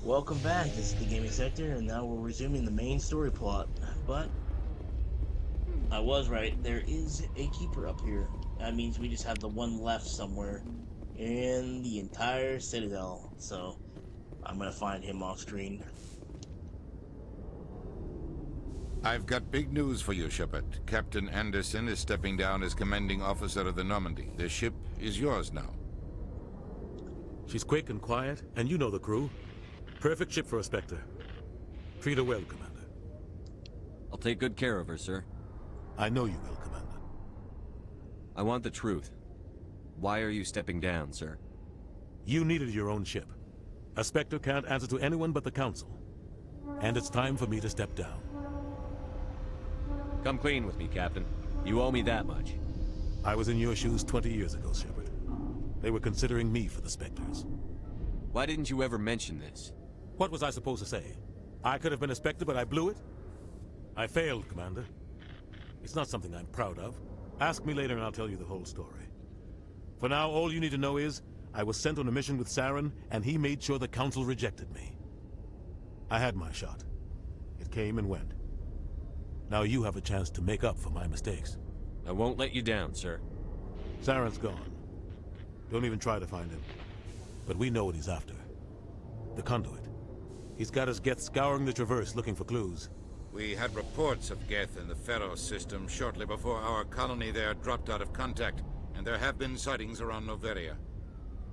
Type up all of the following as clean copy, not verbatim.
Welcome back. This is the Gaming Sector, and now we're resuming the main story plot. But I was right. There is a keeper up here. That means we just have the one left somewhere in the entire Citadel. So I'm gonna find him off screen. I've got big news for you, Shepard. Captain Anderson is stepping down as commanding officer of the Normandy. The ship is yours now. She's quick and quiet, and you know the crew. Perfect ship for a Spectre. Treat her well, Commander. I'll take good care of her, sir. I know you will, Commander. I want the truth. Why are you stepping down, sir? You needed your own ship. A Spectre can't answer to anyone but the Council. And it's time for me to step down. Come clean with me, Captain. You owe me that much. I was in your shoes 20 years ago, Shepard. They were considering me for the Spectres. Why didn't you ever mention this? What was I supposed to say? I could have been a Spectre, but I blew it? I failed, Commander. It's not something I'm proud of. Ask me later and I'll tell you the whole story. For now, all you need to know is, I was sent on a mission with Saren, and he made sure the Council rejected me. I had my shot. It came and went. Now you have a chance to make up for my mistakes. I won't let you down, sir. Saren's gone. Don't even try to find him. But we know what he's after. The Conduit. He's got his Geth scouring the Traverse looking for clues. We had reports of Geth in the Pharaoh system shortly before our colony there dropped out of contact, and there have been sightings around Noveria.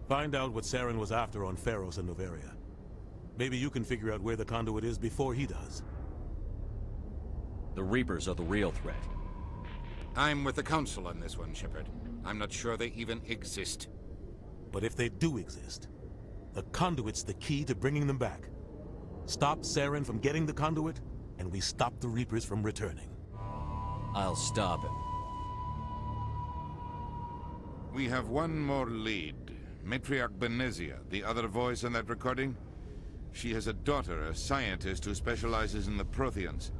Find out what Saren was after on Pharos and Noveria. Maybe you can figure out where the Conduit is before he does. The Reapers are the real threat. I'm with the Council on this one, Shepard. I'm not sure they even exist. But if they do exist, the Conduit's the key to bringing them back. Stop Saren from getting the Conduit, and we stop the Reapers from returning. I'll stop him. We have one more lead. Matriarch Benezia, the other voice in that recording. She has a daughter, a scientist who specializes in the Protheans.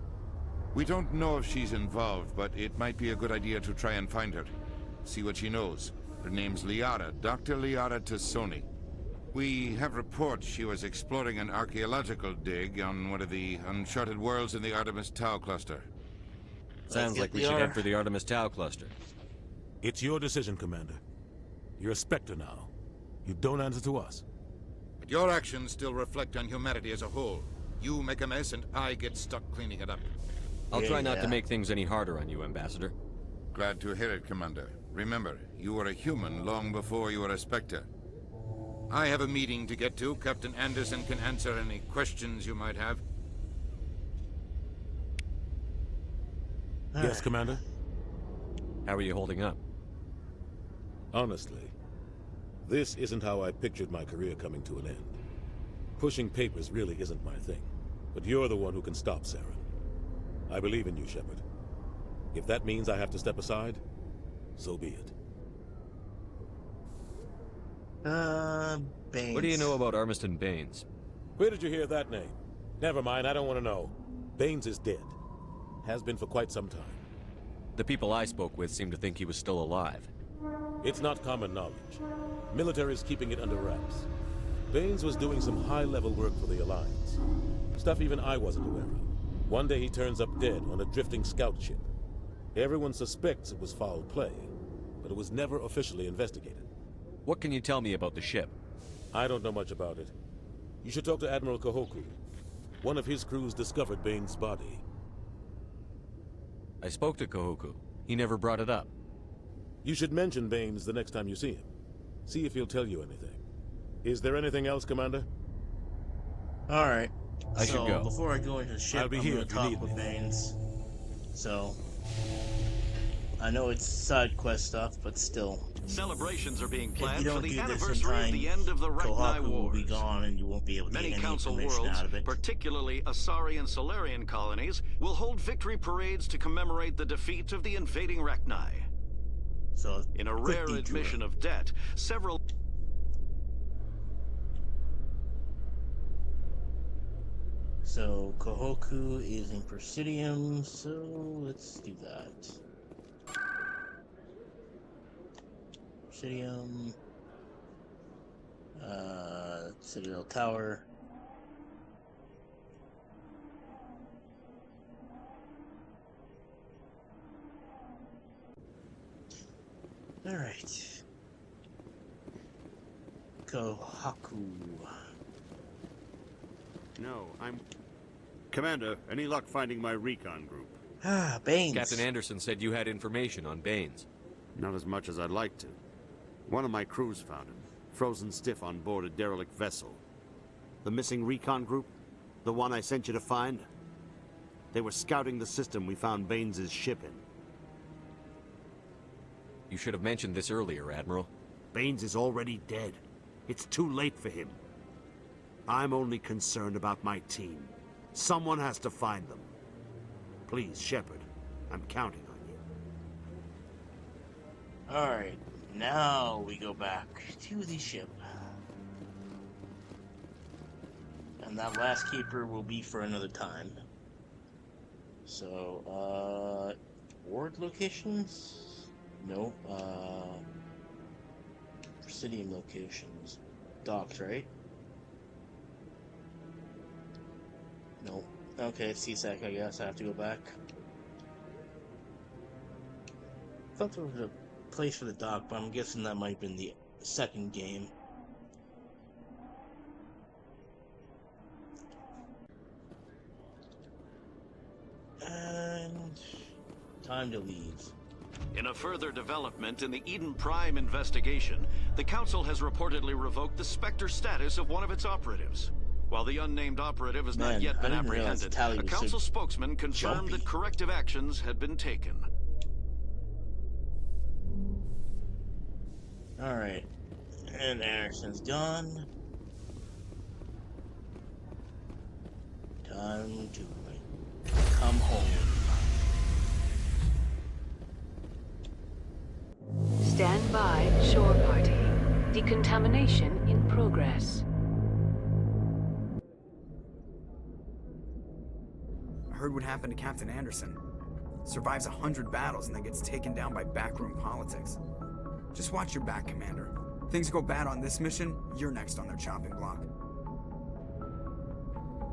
We don't know if she's involved, but it might be a good idea to try and find her. See what she knows. Her name's Liara, Dr. Liara Tassoni. We have reports she was exploring an archaeological dig on one of the uncharted worlds in the Artemis Tau cluster. Sounds like we should head for the Artemis Tau cluster. It's your decision, Commander. You're a Spectre now. You don't answer to us. But your actions still reflect on humanity as a whole. You make a mess and I get stuck cleaning it up. I'll try not Yeah. to make things any harder on you, Ambassador. Glad to hear it, Commander. Remember, you were a human long before you were a Spectre. I have a meeting to get to. Captain Anderson can answer any questions you might have. Yes, Commander? How are you holding up? Honestly, this isn't how I pictured my career coming to an end. Pushing papers really isn't my thing. But you're the one who can stop Saren. I believe in you, Shepard. If that means I have to step aside, so be it. Baines. What do you know about Armiston Baines? Where did you hear that name? Never mind, I don't want to know. Baines is dead. Has been for quite some time. The people I spoke with seemed to think he was still alive. It's not common knowledge. Military's keeping it under wraps. Baines was doing some high-level work for the Alliance. Stuff even I wasn't aware of. One day he turns up dead on a drifting scout ship. Everyone suspects it was foul play, but it was never officially investigated. What can you tell me about the ship? I don't know much about it. You should talk to Admiral Kahoku. One of his crews discovered Baines' body. I spoke to Kahoku. He never brought it up. You should mention Baines the next time you see him. See if he'll tell you anything. Is there anything else, Commander? Alright. I should go. Before I go into the ship, I'll be I'm here gonna if you talk need with me. Baines. So, I know it's side quest stuff, but still. Celebrations are being If you planned for don't the do this in anniversary of time, the end of the Rachni Kohaku will be Wars. gone and you won't be able to Many get any Council information worlds, out of it. particularly Asari and Solarian colonies, will hold victory parades to commemorate the defeat of the invading Rachni. So, In a quick rare detour. admission of debt, several... So, Kohoku is in Presidium, so let's do that. Presidium. Citadel Tower. Alright. Kohaku. No, I'm... Commander, any luck finding my recon group? Ah, Baines. Captain Anderson said you had information on Baines. Not as much as I'd like to. One of my crews found him, frozen stiff on board a derelict vessel. The missing recon group? The one I sent you to find? They were scouting the system we found Baines' ship in. You should have mentioned this earlier, Admiral. Baines is already dead. It's too late for him. I'm only concerned about my team. Someone has to find them. Please, Shepard, I'm counting on you. Alright, now we go back to the ship. And that last keeper will be for another time. So, ward locations? No, Presidium locations. Docks, right? No. Okay, CSEC, I guess I have to go back. Thought there was a place for the dock, but I'm guessing that might have been the second game. And time to leave. In a further development in the Eden Prime investigation, the Council has reportedly revoked the Spectre status of one of its operatives. While the unnamed operative has not yet been apprehended, a Council spokesman confirmed that corrective actions had been taken. Alright. And Anderson's gone. Time to come home. Stand by, shore party. Decontamination in progress. I heard what happened to Captain Anderson. Survives 100 battles and then gets taken down by backroom politics. Just watch your back, Commander. Things go bad on this mission, you're next on their chopping block.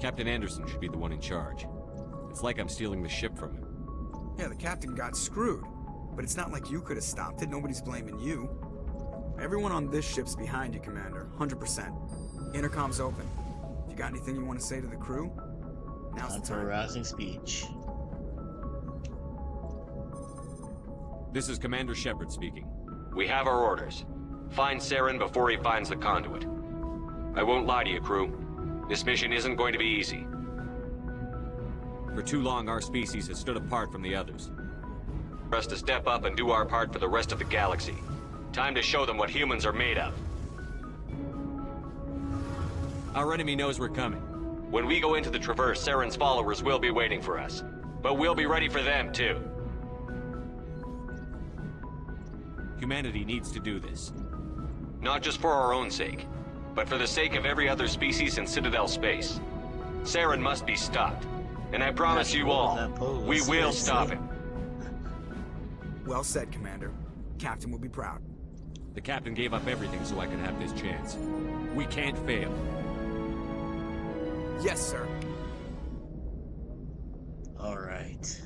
Captain Anderson should be the one in charge. It's like I'm stealing the ship from him. Yeah, the captain got screwed. But it's not like you could have stopped it. Nobody's blaming you. Everyone on this ship's behind you, Commander. 100%. Intercom's open. If you got anything you want to say to the crew, now's the Time for a time. rousing speech. This is Commander Shepard speaking. We have our orders. Find Saren before he finds the conduit. I won't lie to you, crew. This mission isn't going to be easy. For too long, our species has stood apart from the others. For us to step up and do our part for the rest of the galaxy. Time to show them what humans are made of. Our enemy knows we're coming. When we go into the Traverse, Saren's followers will be waiting for us. But we'll be ready for them, too. Humanity needs to do this. Not just for our own sake, but for the sake of every other species in Citadel space. Saren must be stopped. And I promise you all, we will stop him. Well said, Commander. Captain will be proud. The captain gave up everything so I could have this chance. We can't fail. Yes, sir. Alright.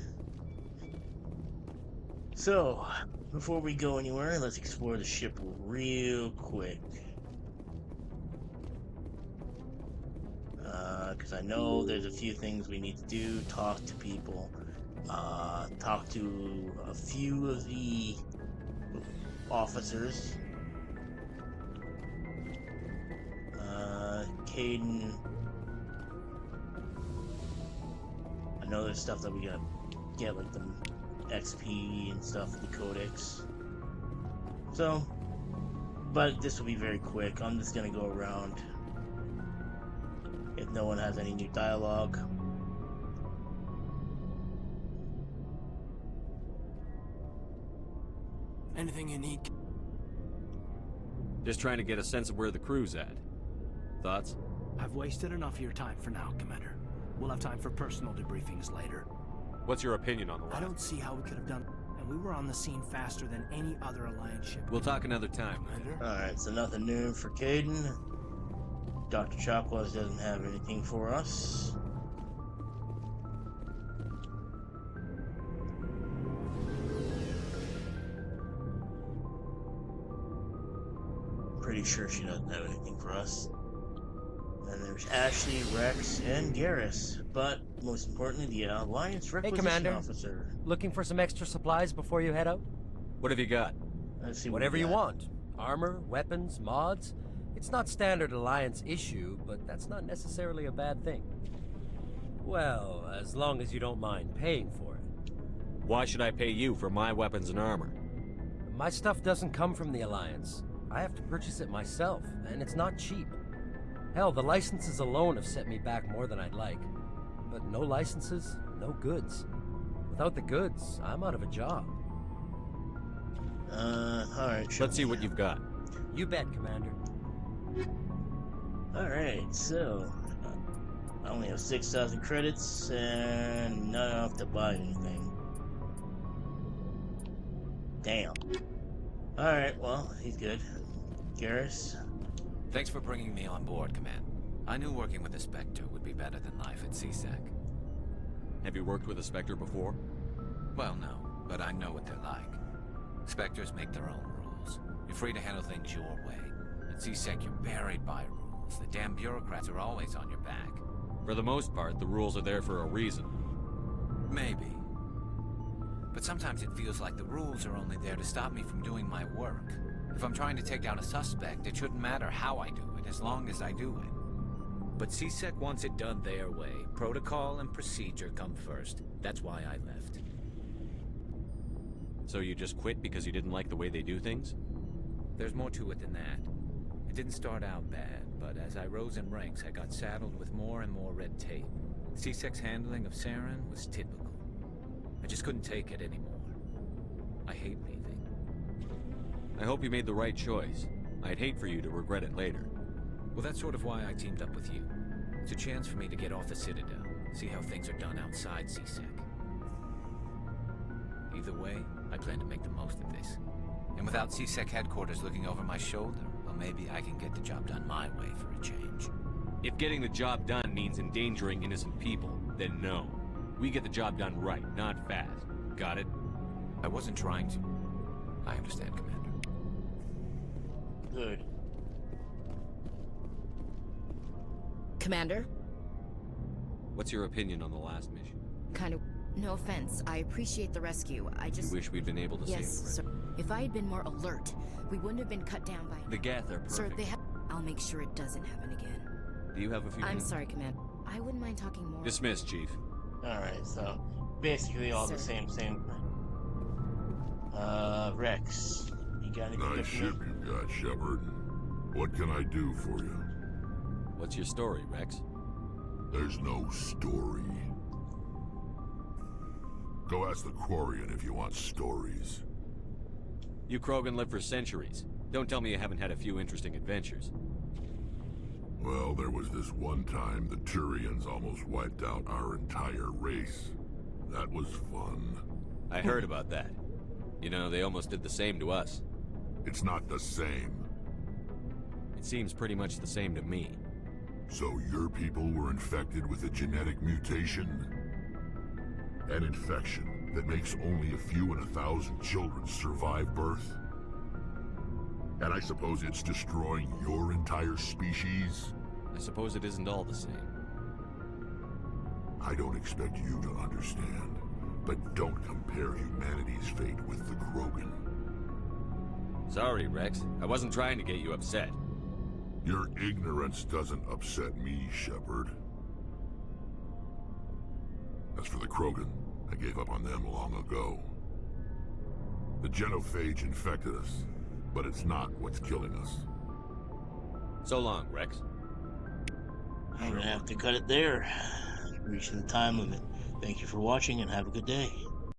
So, before we go anywhere, let's explore the ship real quick. Because I know there's a few things we need to do. Talk to people. Talk to a few of the officers. Kaidan. I know there's stuff that we gotta get, like the XP and stuff, the codex. So, but this will be very quick. I'm just gonna go around. If no one has any new dialogue. Anything you need? Just trying to get a sense of where the crew's at. Thoughts? I've wasted enough of your time for now, Commander. We'll have time for personal debriefings later. What's your opinion on the I last? don't see how we could have done... And we were on the scene faster than any other Alliance ship. We'll talk another time. Commander? Alright, so nothing new for Kaidan. Dr. Chakwas doesn't have anything for us. pretty sure she doesn't have anything for us. And there's Ashley, Rex, and Garrus. But most importantly, the Alliance Requisition Commander. Officer. Looking for some extra supplies before you head out? What have you got? Let's see Whatever what you we got. want. Armor, weapons, mods. It's not standard Alliance issue, but that's not necessarily a bad thing. Well, as long as you don't mind paying for it. Why should I pay you for my weapons and armor? My stuff doesn't come from the Alliance. I have to purchase it myself, and it's not cheap. Hell, the licenses alone have set me back more than I'd like. But no licenses, no goods. Without the goods, I'm out of a job. Alright, Let's see what you've got. You bet, Commander. Alright, so... I only have 6,000 credits, and not enough to buy anything. Damn. Alright, well, he's good. Garrus? Thanks for bringing me on board, Command. I knew working with a Spectre would be better than life at CSEC. Have you worked with a Spectre before? Well, no, but I know what they're like. Spectres make their own rules. You're free to handle things your way. At CSEC, you're buried by rules. The damn bureaucrats are always on your back. For the most part, the rules are there for a reason. Maybe. But sometimes it feels like the rules are only there to stop me from doing my work. If I'm trying to take down a suspect, it shouldn't matter how I do it, as long as I do it. But CSEC wants it done their way. Protocol and procedure come first. That's why I left. So you just quit because you didn't like the way they do things? There's more to it than that. It didn't start out bad, but as I rose in ranks, I got saddled with more and more red tape. CSEC's handling of Saren was typical. I just couldn't take it anymore. I hate leaving. I hope you made the right choice. I'd hate for you to regret it later. Well, that's sort of why I teamed up with you. It's a chance for me to get off the Citadel, see how things are done outside CSEC. Either way, I plan to make the most of this. And without CSEC headquarters looking over my shoulder, well, maybe I can get the job done my way for a change. If getting the job done means endangering innocent people, then no. We get the job done right, not fast. Got it? I wasn't trying to. I understand, Commander. Good. Commander? What's your opinion on the last mission? Kind of... No offense. I appreciate the rescue. I just... You wish we'd been able to save Yes, her. sir. If I had been more alert, we wouldn't have been cut down by... The Geth are perfect. Sir, they have... I'll make sure it doesn't happen again. Do you have a few I'm minutes? sorry, Commander. I wouldn't mind talking more. Dismissed, Chief. Alright, so basically all the same thing. Rex, you got anything Nice ship you got, Shepard. What can I do for you? What's your story, Rex? There's no story. Go ask the Quarian if you want stories. You Krogan lived for centuries. Don't tell me you haven't had a few interesting adventures. Well, there was this one time the Turians almost wiped out our entire race. That was fun. I heard about that. You know, they almost did the same to us. It's not the same. It seems pretty much the same to me. So your people were infected with a genetic mutation? An infection that makes only a few in 1,000 children survive birth? And I suppose it's destroying your entire species? I suppose it isn't all the same. I don't expect you to understand, but don't compare humanity's fate with the Krogan. Sorry, Rex. I wasn't trying to get you upset. Your ignorance doesn't upset me, Shepard. As for the Krogan, I gave up on them long ago. The genophage infected us, but it's not what's killing us. So long, Rex. I'm gonna have to cut it there. Reaching the time limit. Thank you for watching and have a good day.